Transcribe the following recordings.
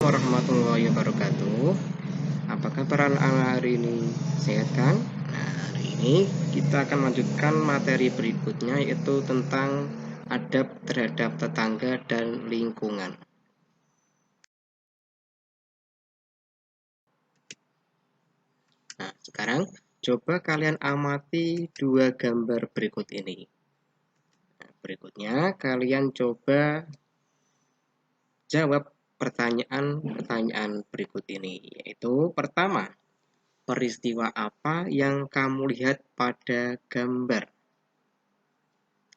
warahmatullahi wabarakatuh. Apa kabar anak hari ini? Sehat kan? Nah, hari ini kita akan melanjutkan materi berikutnya, yaitu tentang adab terhadap tetangga dan lingkungan. Nah, sekarang coba kalian amati dua gambar berikut ini. Nah, berikutnya kalian coba jawab pertanyaan-pertanyaan berikut ini, yaitu pertama, peristiwa apa yang kamu lihat pada gambar?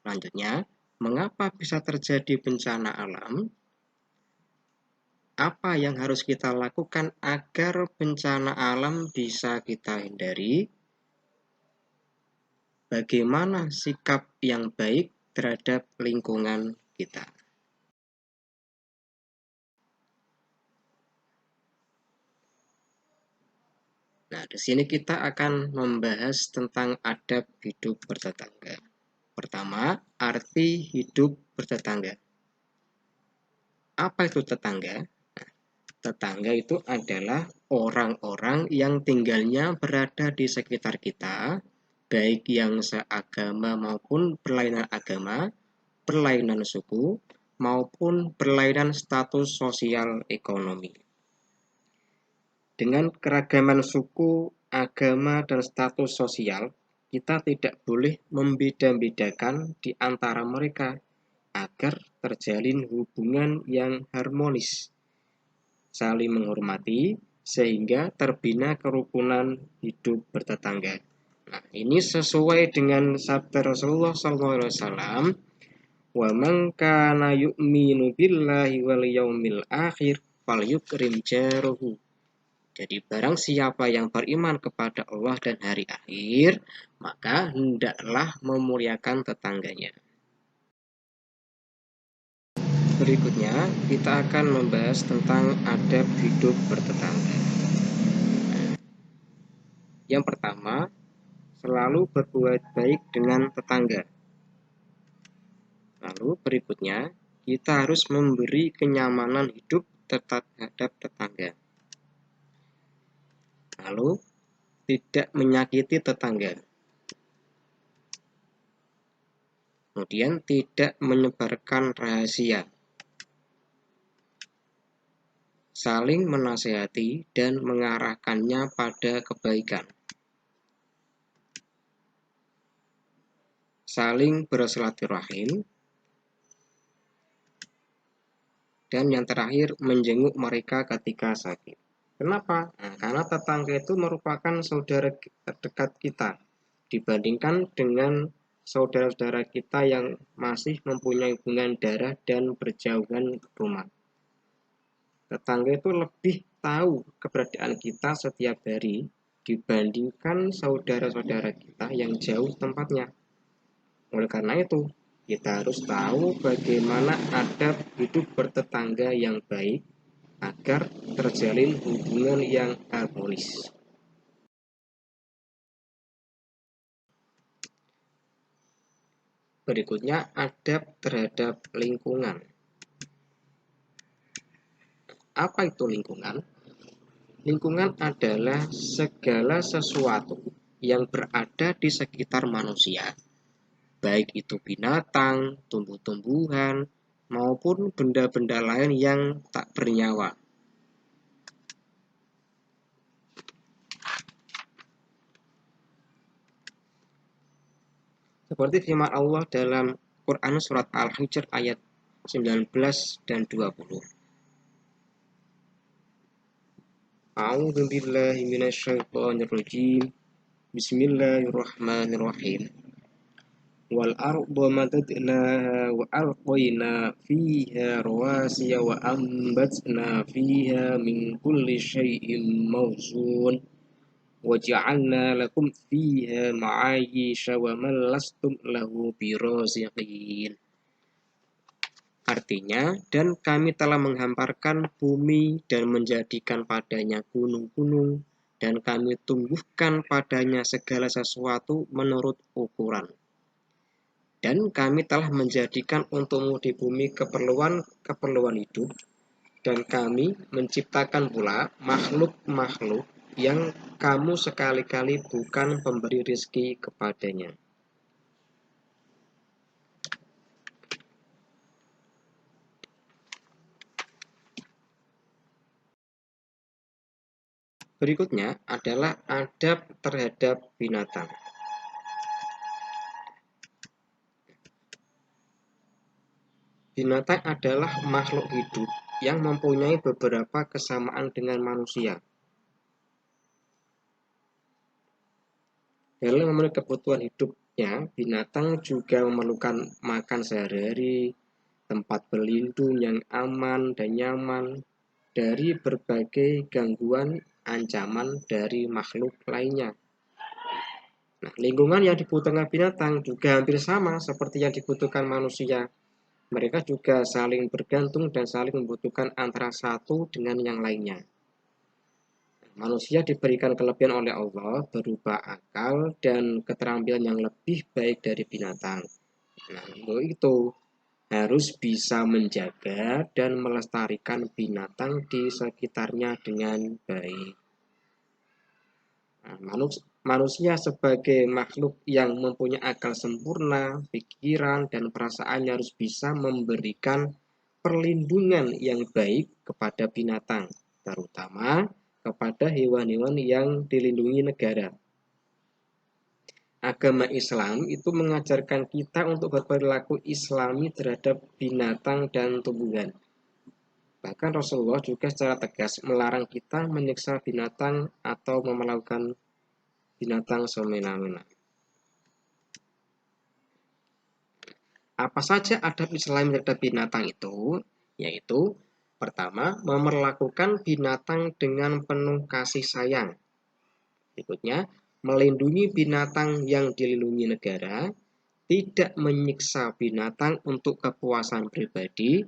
Selanjutnya, mengapa bisa terjadi bencana alam? Apa yang harus kita lakukan agar bencana alam bisa kita hindari? Bagaimana sikap yang baik terhadap lingkungan kita? Nah, di sini kita akan membahas tentang adab hidup bertetangga. Pertama, arti hidup bertetangga. Apa itu tetangga? Tetangga itu adalah orang-orang yang tinggalnya berada di sekitar kita, baik yang seagama maupun berlainan agama, berlainan suku, maupun berlainan status sosial ekonomi. Dengan keragaman suku, agama, dan status sosial, kita tidak boleh membeda-bedakan di antara mereka agar terjalin hubungan yang harmonis, saling menghormati, sehingga terbina kerukunan hidup bertetangga. Nah, ini sesuai dengan sabda Rasulullah SAW, wa man kana yu'minu billahi wal yaumil akhir falyukrim jaruhu. Jadi barang siapa yang beriman kepada Allah dan hari akhir, maka hendaklah memuliakan tetangganya. Berikutnya, kita akan membahas tentang adab hidup bertetangga. Yang pertama, selalu berbuat baik dengan tetangga. Lalu berikutnya, kita harus memberi kenyamanan hidup terhadap tetangga. Lalu, tidak menyakiti tetangga. Kemudian, tidak menyebarkan rahasia. Saling menasihati dan mengarahkannya pada kebaikan. Saling bersilaturahim. Dan yang terakhir, menjenguk mereka ketika sakit. Kenapa? Nah, karena tetangga itu merupakan saudara dekat kita dibandingkan dengan saudara-saudara kita yang masih mempunyai hubungan darah dan berjauhan rumah. Tetangga itu lebih tahu keberadaan kita setiap hari dibandingkan saudara-saudara kita yang jauh tempatnya. Oleh karena itu, kita harus tahu bagaimana adab hidup bertetangga yang baik agar terjalin hubungan yang harmonis. Berikutnya, adab terhadap lingkungan. Apa itu lingkungan? Lingkungan adalah segala sesuatu yang berada di sekitar manusia, baik itu binatang, tumbuh-tumbuhan, maupun benda-benda lain yang tak bernyawa. Seperti firman Allah dalam Quran surat Al-Hijr ayat 19 dan 20. A'udzu billahi minasyaitonir rajim. Bismillahirrahmanirrahim. Wal arda madadnaha wa alqaina fiha rawasiya wa ambatna fiha min kulli syai'in mawzun. وَجَعَلْنَا لَكُمْ فِيهَا مَعَايِشَ وَمَن لَّسْتُمْ لَهُ بِرَازِقِينَ. Artinya, dan kami telah menghamparkan bumi dan menjadikan padanya gunung-gunung, dan kami tumbuhkan padanya segala sesuatu menurut ukuran. Dan kami telah menjadikan untukmu di bumi keperluan hidup, Dan kami menciptakan pula makhluk-makhluk yang kamu sekali-kali bukan pemberi rizki kepadanya. Berikutnya adalah adab terhadap binatang. Binatang adalah makhluk hidup yang mempunyai beberapa kesamaan dengan manusia. Dalam memenuhi kebutuhan hidupnya, binatang juga memerlukan makan sehari-hari, tempat berlindung yang aman dan nyaman dari berbagai gangguan ancaman dari makhluk lainnya. Nah, lingkungan yang dibutuhkan binatang juga hampir sama seperti yang dibutuhkan manusia. Mereka juga saling bergantung dan saling membutuhkan antara satu dengan yang lainnya. Manusia diberikan kelebihan oleh Allah berupa akal dan keterampilan yang lebih baik dari binatang. Nah, untuk itu harus bisa menjaga dan melestarikan binatang di sekitarnya dengan baik. Nah, manusia sebagai makhluk yang mempunyai akal sempurna, pikiran, dan perasaan harus bisa memberikan perlindungan yang baik kepada binatang, terutama kepada hewan-hewan yang dilindungi negara. Agama Islam itu mengajarkan kita untuk berperilaku islami terhadap binatang dan tumbuhan. Bahkan Rasulullah juga secara tegas melarang kita menyiksa binatang atau melakukan binatang semena-mena. Apa saja adab Islam terhadap binatang itu? Yaitu pertama, memperlakukan binatang dengan penuh kasih sayang. Berikutnya, melindungi binatang yang dilindungi negara, tidak menyiksa binatang untuk kepuasan pribadi.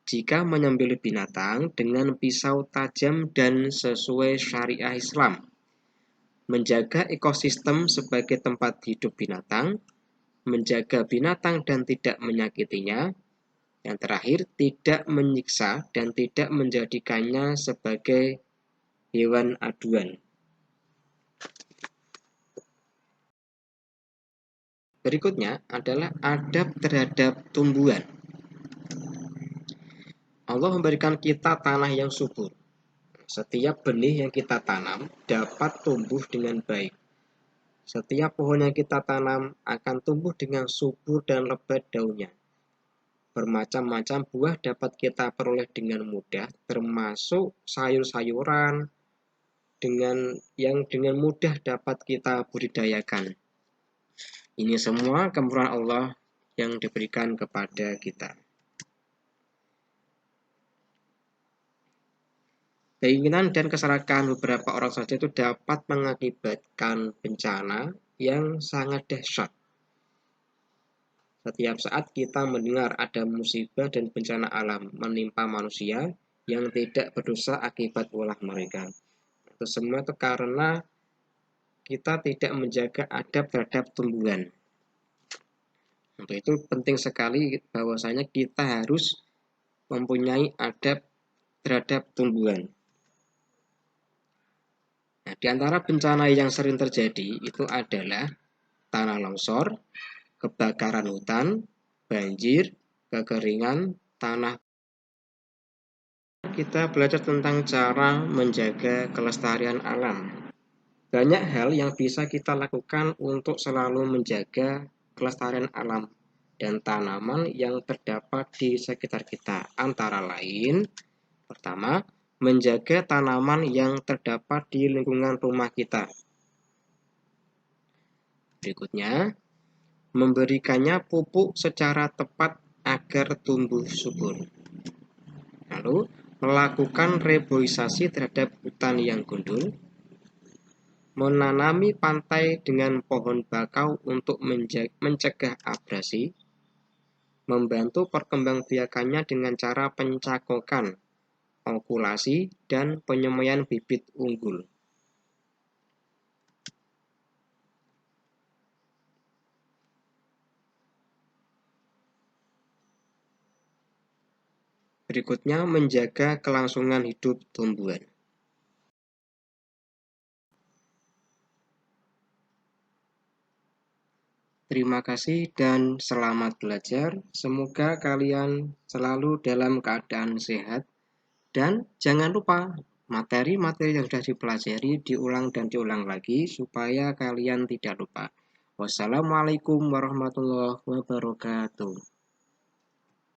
Jika menyembelih binatang dengan pisau tajam dan sesuai syariah Islam, menjaga ekosistem sebagai tempat hidup binatang, menjaga binatang dan tidak menyakitinya. Yang terakhir, tidak menyiksa dan tidak menjadikannya sebagai hewan aduan. Berikutnya adalah adab terhadap tumbuhan. Allah memberikan kita tanah yang subur. Setiap benih yang kita tanam dapat tumbuh dengan baik. Setiap pohon yang kita tanam akan tumbuh dengan subur dan lebat daunnya. Bermacam-macam buah dapat kita peroleh dengan mudah, termasuk sayur-sayuran dengan mudah dapat kita budidayakan. Ini semua kemurahan Allah yang diberikan kepada kita. Keinginan dan keserakahan beberapa orang saja itu dapat mengakibatkan bencana yang sangat dahsyat. Setiap saat kita mendengar ada musibah dan bencana alam menimpa manusia yang tidak berdosa akibat ulah mereka. Itu semua itu karena kita tidak menjaga adab terhadap tumbuhan. Untuk itu penting sekali bahwasanya kita harus mempunyai adab terhadap tumbuhan. Nah, di antara bencana yang sering terjadi itu adalah tanah longsor, kebakaran hutan, banjir, kekeringan, tanah. Kita belajar tentang cara menjaga kelestarian alam. Banyak hal yang bisa kita lakukan untuk selalu menjaga kelestarian alam dan tanaman yang terdapat di sekitar kita. Antara lain, pertama, menjaga tanaman yang terdapat di lingkungan rumah kita. Berikutnya, memberikannya pupuk secara tepat agar tumbuh subur. Lalu, melakukan reboisasi terhadap hutan yang gundul, menanami pantai dengan pohon bakau untuk mencegah abrasi, membantu perkembangbiakannya dengan cara pencakokan, okulasi, dan penyemaian bibit unggul. Berikutnya, menjaga kelangsungan hidup tumbuhan. Terima kasih dan selamat belajar. Semoga kalian selalu dalam keadaan sehat. Dan jangan lupa materi-materi yang sudah dipelajari diulang dan diulang lagi supaya kalian tidak lupa. Wassalamualaikum warahmatullahi wabarakatuh.